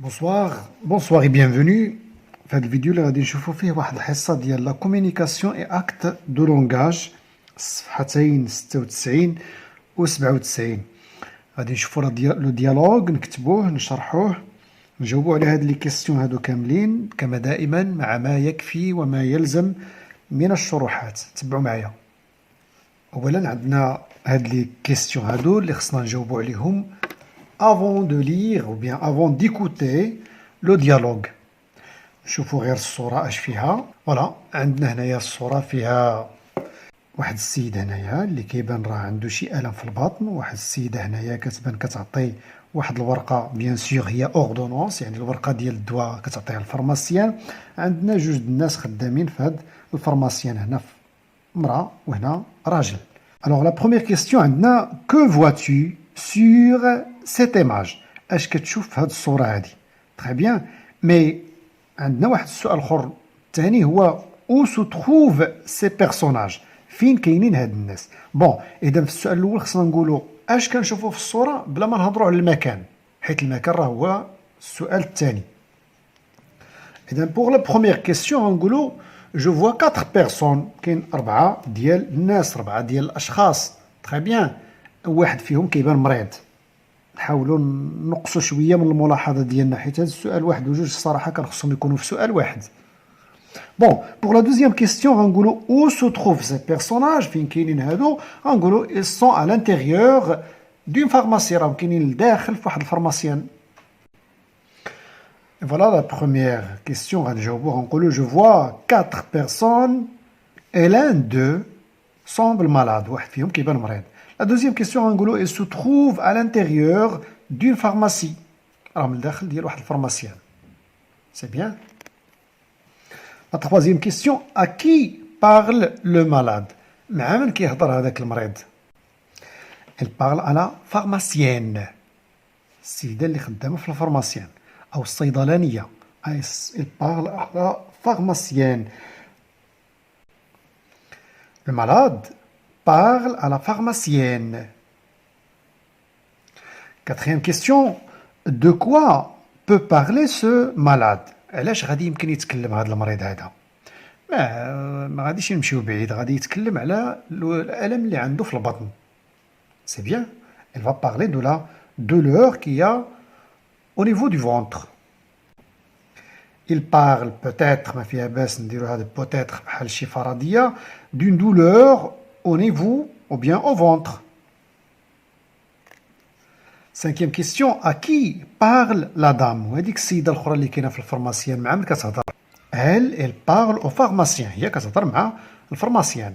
Bonsoir et bienvenue. في هذه الفيديو اللي غادي نشوفوا فيه واحد الحصة ديال لا كومونيكاسيون اي اكت دو لونغاج صفحتين 96 و 97. غادي نشوفوا لو ديالوغ، نكتبوه نشرحوه نجاوبوا على هاد لي كيستيون هادو كاملين كما دائما مع ما يكفي وما يلزم من الشروحات. تبعوا معايا. اولا عندنا هاد لي كيستيون هادو اللي خصنا نجاوبوا عليهم avant de lire ou bien avant d'écouter le dialogue. نشوفوا غير الصورة اش فيها. فوالا عندنا هنايا الصورة فيها واحد السيد هنايا اللي كيبان راه عنده شي ألم في البطن، واحد السيدة هنايا كتبان كتعطي واحد الورقة بيان سور هي اوردونونس، يعني الورقة ديال الدواء كتعطيها الفارماسيان. عندنا جوج الناس خدامين في هاد الفارماسيان، هنا مرأة وهنا راجل. Alors la première question عندنا que vois-tu sur cette image؟ اش كتشوف في هاد الصورة هادي؟ très bien. mais عندنا واحد السؤال اخر ثاني هو où se trouvent ces personnages؟ فين كاينين هاد الناس؟ بون اذا في السؤال الاول خصنا نقولوا اش كنشوفوا في الصورة بلا ما نهضروا على المكان، حيت المكان راه هو السؤال الثاني. اذا pour la première question غنقولوا je vois 4 personnes، كاين 4 ديال الناس، 4 ديال الاشخاص. très bien. واحد فيهم كيبان مريض. نحاولوا نقصوا شويه من الملاحظه ديالنا حيت هذا السؤال واحد وجوج الصراحه كان خصهم يكونوا في سؤال واحد. بون بور لا دوزيام كيستيون غنقولوا او سو تروف سي بيرسوناج، فين كاينين هادو؟ غنقولوا ils sont à l'intérieur d'une pharmacie، راهم كاينين لداخل في واحد الفارماسيان. Voilà la première question غنجاوبوا غنقولوا je vois 4 personnes et l'un d'eux semble malade، واحد فيهم كيبان مريض. La deuxième question غنقولوا il se trouve à l'intérieur d'une pharmacie، راه من الداخل ديال واحد الفارماسيان. C'est bien. La troisième question à qui parle le malade؟ مع من كيهضر هذاك المريض؟ Elle parle à la pharmacienne، السيدة اللي خدامة في الفارماسيان أو الصيدلانية. Elle parle à la pharmacienne. Le malade parle à la pharmacienne. Quatrième question, de quoi peut parler ce malade؟ علاش غادي يمكن يتكلم هذا المريض هذا؟ ما غاديش نمشيو بعيد، غادي يتكلم على الألم اللي عنده في البطن. C'est bien. Elle va parler de la douleur qu'il y a au niveau du ventre. Il parle peut-être، ما فيها باس نديرو هذا peut-être بحال شي فرضية، d'une douleur au niveau ou bien au ventre. Cinquième question, à qui parle la dame؟ وهذيك السيدة الأخرى اللي كاينة في الفارماسيان مع من كتهضر؟ Elle parle au pharmacien، هي كتهضر مع الفارماسيان.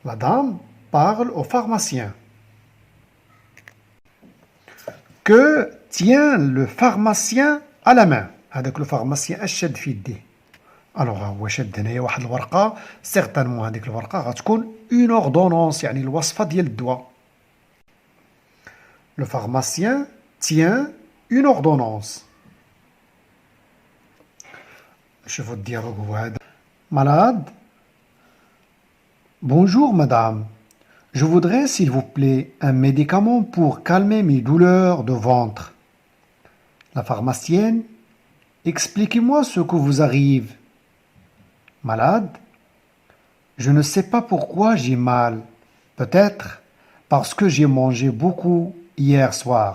La dame parle au pharmacien. Que tient le pharmacien à la main؟ هذاك لو فارماسيان اش شاد في يديه؟ الوغ هو شاد هنايا واحد الورقه، سيغتانمون هذيك الورقه غتكون اون اوردونونس، يعني الوصفه ديال الدواء. لو فارماسيان تيان اون اوردونونس. شوفوا الديالوغ هو هذا. malade. Bonjour madame, je voudrais s'il vous plaît un médicament pour calmer mes douleurs de ventre. La pharmacienne, expliquez-moi ce que vous arrive. Malade, je ne sais pas pourquoi j'ai mal. Peut-être parce que j'ai mangé beaucoup hier soir.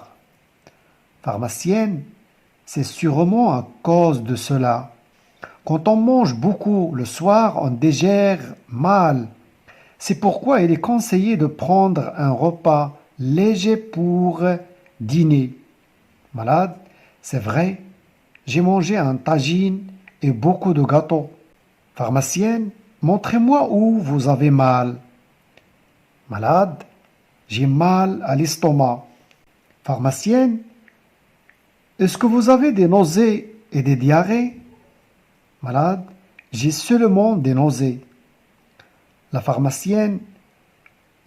Pharmacienne, c'est sûrement à cause de cela. Quand on mange beaucoup le soir, on digère mal. C'est pourquoi il est conseillé de prendre un repas léger pour dîner. Malade, c'est vrai, j'ai mangé un tagine et beaucoup de gâteaux. Pharmacienne, montrez-moi où vous avez mal. Malade, j'ai mal à l'estomac. Pharmacienne, est-ce que vous avez des nausées et des diarrhées? Malade, j'ai seulement des nausées. La pharmacienne,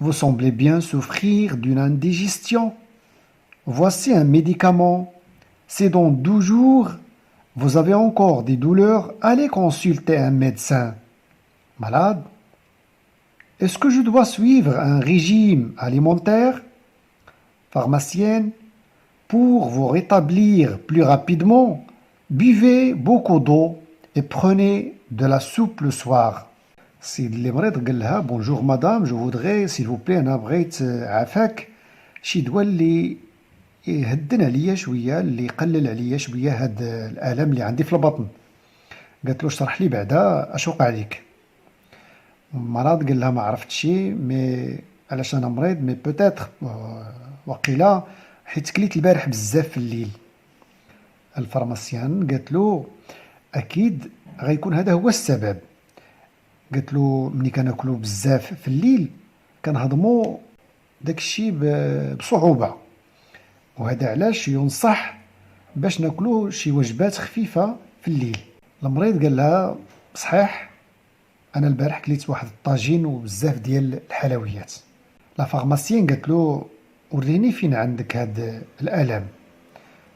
vous semblez bien souffrir d'une indigestion. Voici un médicament. Si dans 12 jours, vous avez encore des douleurs, allez consulter un médecin. Malade, est-ce que je dois suivre un régime alimentaire? Pharmacienne, Pour vous rétablir plus rapidement, buvez beaucoup d'eau et prenez de la soupe le soir. السيد اللي مريض قال لها بونجور مدام جو فودغي سيل فو بلي انا بغيت عافاك شي دواء اللي يهدن عليا شويه اللي يقلل عليا شويه هاد الالم اللي عندي في البطن. قالت له اشرح لي بعدا اش وقع ليك. المرض قال لها ما عرفت شي مي علاش انا مريض مي بوتيتر وقيلا حيت كليت البارح بزاف في الليل. الفارماسيان قالت له اكيد غيكون هذا هو السبب. قالت له ملي كناكلو بزاف في الليل كنهضمو داكشي بصعوبة، وهذا علاش ينصح باش ناكلو شي وجبات خفيفة في الليل. المريض قال لها صحيح انا البارح كليت واحد الطاجين وبزاف ديال الحلويات. لا فارماسيين قالت له وريني فين عندك هاد الالم.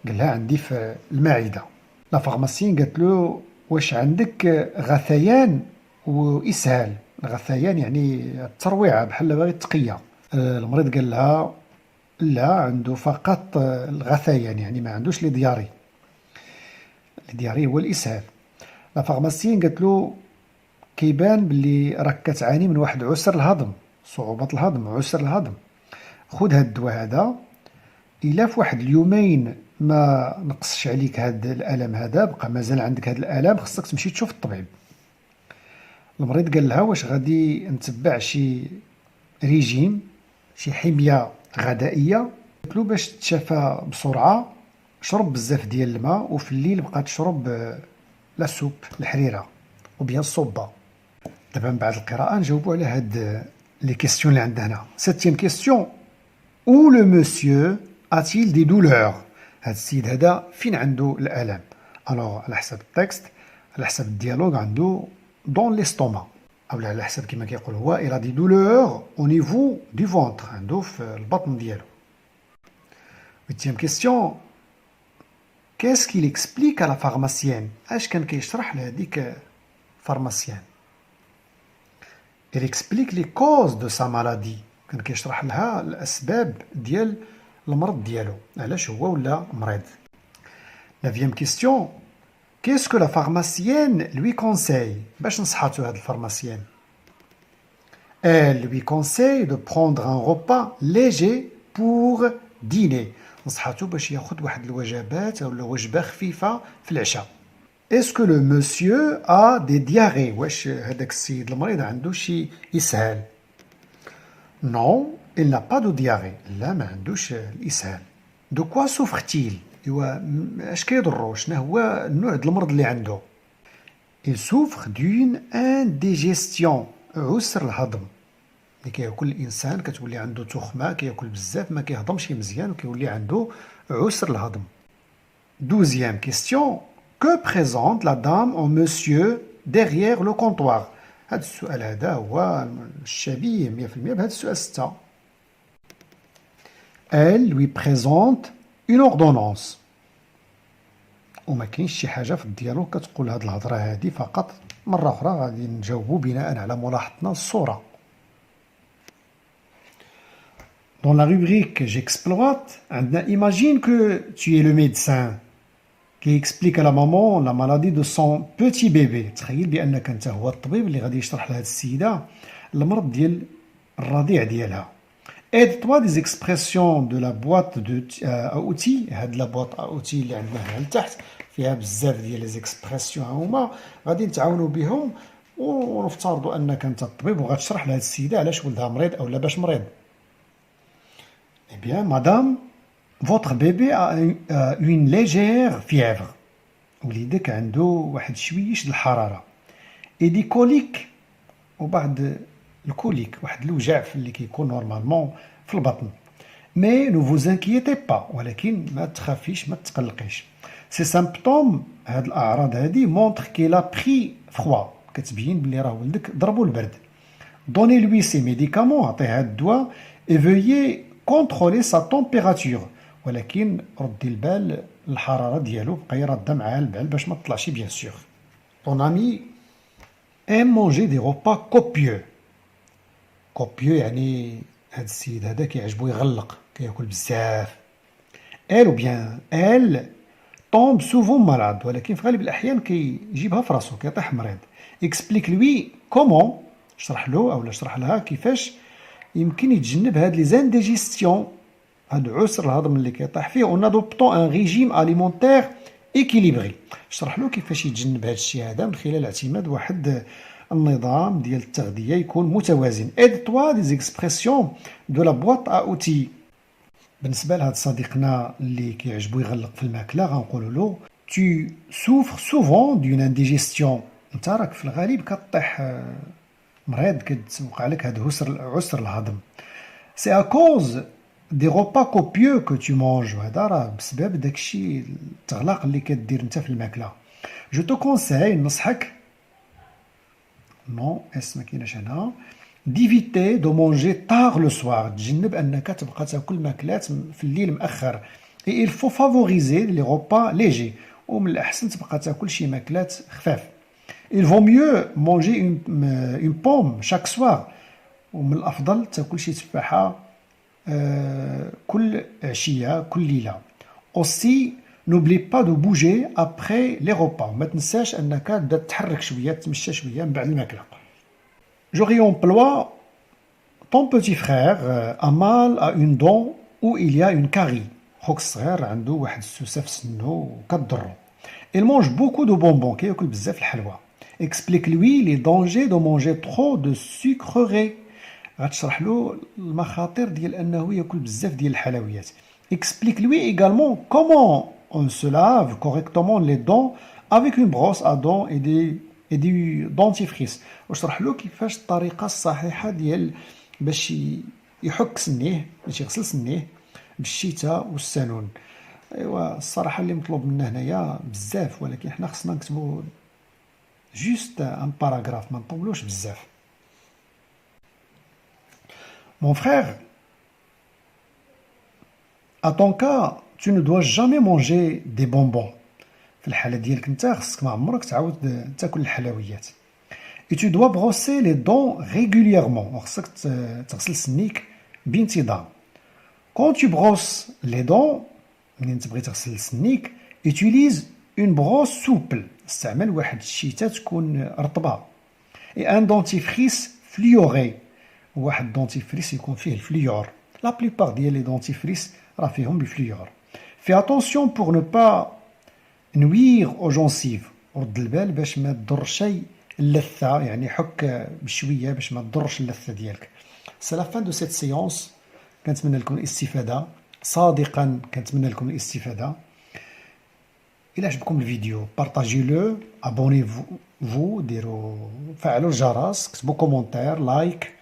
قال لها عندي في المعده. لا فارماسيين قالت له واش عندك غثيان واسهال؟ الغثيان يعني الترويعه بحال باغي تقيه. المريض قال لها لا عنده فقط الغثيان يعني ما عندوش لي دياري. لي دياري هو الاسهال. لا فارماسيين قالت له كيبان بلي راك كتعاني من واحد عسر الهضم، صعوبة الهضم، عسر الهضم. خذ هاد الدواء هذا، إلا في واحد اليومين ما نقصش عليك هاد الألم هذا، بقى مازال عندك هاد الألم، خصك تمشي تشوف الطبيب. المريض قال لها واش غادي نتبع شي ريجيم، شي حمية غذائية؟ قلت له باش تتشافى بسرعة شرب بزاف ديال الماء، وفي الليل بقى تشرب لا سوب الحريرة وبيان الصوبة. دابا من بعد القراءة نجاوبو على هاد لي كيستيون اللي عندنا هنا. سيتيام كيستيون où le monsieur a-t-il des douleurs؟ هاد السيد هذا فين عنده الألم؟ الوغ على حسب التكست، على حسب الديالوج عنده دون ليستوما، أو على حسب كيما كيقول هو il a des douleurs au niveau du ventre، عنده في البطن ديالو. huitième question qu'est-ce qu'il explique à la pharmacienne؟ اش كان كيشرح لهاديك pharmacienne؟ Il explique les causes de sa maladie. كان كيشرح لها الأسباب ديال المرض ديالو، علاش هو ولا مريض. Neuvième question. Qu'est-ce que la pharmacienne lui conseille؟ باش نصحاتو هاد الفارماسيان؟ Elle lui conseille de prendre un repas léger pour dîner. نصحاتو باش ياخد واحد الوجبات أو وجبة خفيفة في العشاء. Est-ce que le monsieur a des diarrhées؟ واش هذاك السيد المريض عنده شي إسهال؟ Non, il n'a pas de diarrhée. لا ما عندوش الإسهال. De quoi souffre-t-il؟ إيوا اش كيضرو؟ شنو هو النوع د المرض اللي عنده؟ Il souffre d'une indigestion. عسر الهضم. اللي كياكل الإنسان كتولي عنده تخمة، كياكل بزاف ما كيهضمش مزيان وكيولي عنده عسر الهضم. Douzième question. Que présente la dame au monsieur derrière le comptoir؟ هذا السؤال هذا هو الشبيه 100% بهذا السؤال 6. Elle lui présente une ordonnance. وما كاينش شي حاجه في الديالوج كتقول هذه الهضره هذه فقط. مره اخرى غادي نجاوبوا بناء على ملاحظتنا الصوره. Dans la rubrique j'exploite عندنا imagine que tu es le médecin qui explique à la maman la maladie de son petit bébé. تخيل بانك انت هو الطبيب اللي غادي يشرح لهاد السيده المرض ديال الرضيع ديالها. Aide-toi des expressions de la boîte de outils. هاد لا بواط اوتي اللي عندنا هنا لتحت فيها بزاف ديال لي زيكسبرسيون هما غادي نتعاونوا بهم ونفترضوا انك انت الطبيب وغتشرح لهاد السيده علاش ولدها مريض او لا باش مريض. Eh bien, madame, votre bébé a une légère fièvre. وليدك عنده واحد شويش د الحرارة. Et des coliques. وبعض الكوليك، واحد الوجع اللي كيكون نورمالمون في البطن. Mais ne vous inquiétez pas. ولكن ما تخافيش ما تقلقيش. Ces symptômes، هاد الأعراض هادي montre qu'il a pris froid. كتبين بلي راه ولدك ضربو البرد. Donnez-lui ces médicaments. عطيه هاد الدواء. Et veuillez contrôler sa température. ولكن ردي البال الحرارة ديالو، بقاي رادة معاه البال باش ما تطلعش بيان سور. Ton ami aime manger des repas copieux. copieux يعني هاد السيد هذا كيعجبو يغلق، كياكل بزاف. elle ou bien elle tombe souvent malade ولكن في غالب الأحيان كيجيبها في راسو كيطيح مريض. explique lui comment اشرح له أو اشرح لها كيفاش يمكن يتجنب هاد لي زانديجيستيون هاد عسر الهضم اللي كيطيح فيه en adoptant un régime alimentaire équilibré. اشرح له كيفاش يتجنب هاد الشيء هذا من خلال اعتماد واحد النظام ديال التغذية يكون متوازن. aide-toi des expressions de la boîte à outils. بالنسبة لهاد صديقنا اللي كيعجبو يغلق في الماكلة غنقولوا له tu souffres souvent d'une indigestion. انت راك في الغالب كطيح مريض كتوقع لك هاد عسر الهضم. c'est à cause des repas copieux que tu manges. وهذا راه بسبب داكشي التغلاق اللي كدير انت في الماكلة. je te conseille نصحك نو اس ما كايناش هنا ديفيتي دو مونجي تار لو سوار. تجنب انك تبقى تاكل ماكلات في الليل مأخر. اي il faut favoriser les repas légers. ومن الاحسن تبقى تاكل شي ماكلات خفاف. il vaut mieux manger une pomme chaque soir. ومن الافضل تاكل شي تفاحه كل عشيه كل ليله. aussi n'oublie pas de bouger après les repas. ما تنساش انك تبدا تتحرك شويه تمشى شويه من بعد الماكله. je réemploie ton petit frère a mal à une dent où il y a une carie. خوك الصغير عنده واحد السوسه في سنو وكضرو. il mange beaucoup de bonbons. كياكل بزاف الحلوى. explique lui les dangers de manger trop de sucreries. غتشرح له المخاطر ديال انه ياكل بزاف ديال الحلويات. explique lui également comment on se lave correctement les dents avec une brosse à dents et du dentifrice. وشرح له كيفاش الطريقه الصحيحه ديال باش يحك سنيه باش يغسل سنيه بالشتاء والسنون. ايوا الصراحه اللي مطلوب منا هنايا بزاف ولكن حنا خصنا نكتبوا جوست ان باراغراف ما نطولوش بزاف. Mon frère, à ton cas, tu ne dois jamais manger des bonbons. في الحالة ديالك انت خصك ما عمرك تعاود تاكل الحلويات. Et tu dois brosser les dents régulièrement. وخصك تغسل سنيك بانتظام. Quand tu brosses les dents, منين تبغي تغسل سنيك, utilise une brosse souple. استعمل واحد الشيته تكون رطبة. Et un dentifrice fluoré. واحد دونتيفريس يكون فيه الفليور. لا بليبار ديال لي دونتيفريس راه فيهم بالفليور. في اتونسيون بور نو با نوير او جونسيف. رد البال باش ما تضرش اللثه يعني حك بشويه باش ما تضرش اللثه ديالك. سي لا فان دو سيت سيونس. كنتمنى لكم الاستفاده صادقا كنتمنى لكم الاستفاده. الى عجبكم الفيديو بارطاجي لو ابوني فو ديروا فعلوا الجرس كتبوا كومونتير لايك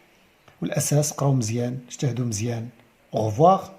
والاساس قراو مزيان اجتهدوا مزيان. au revoir.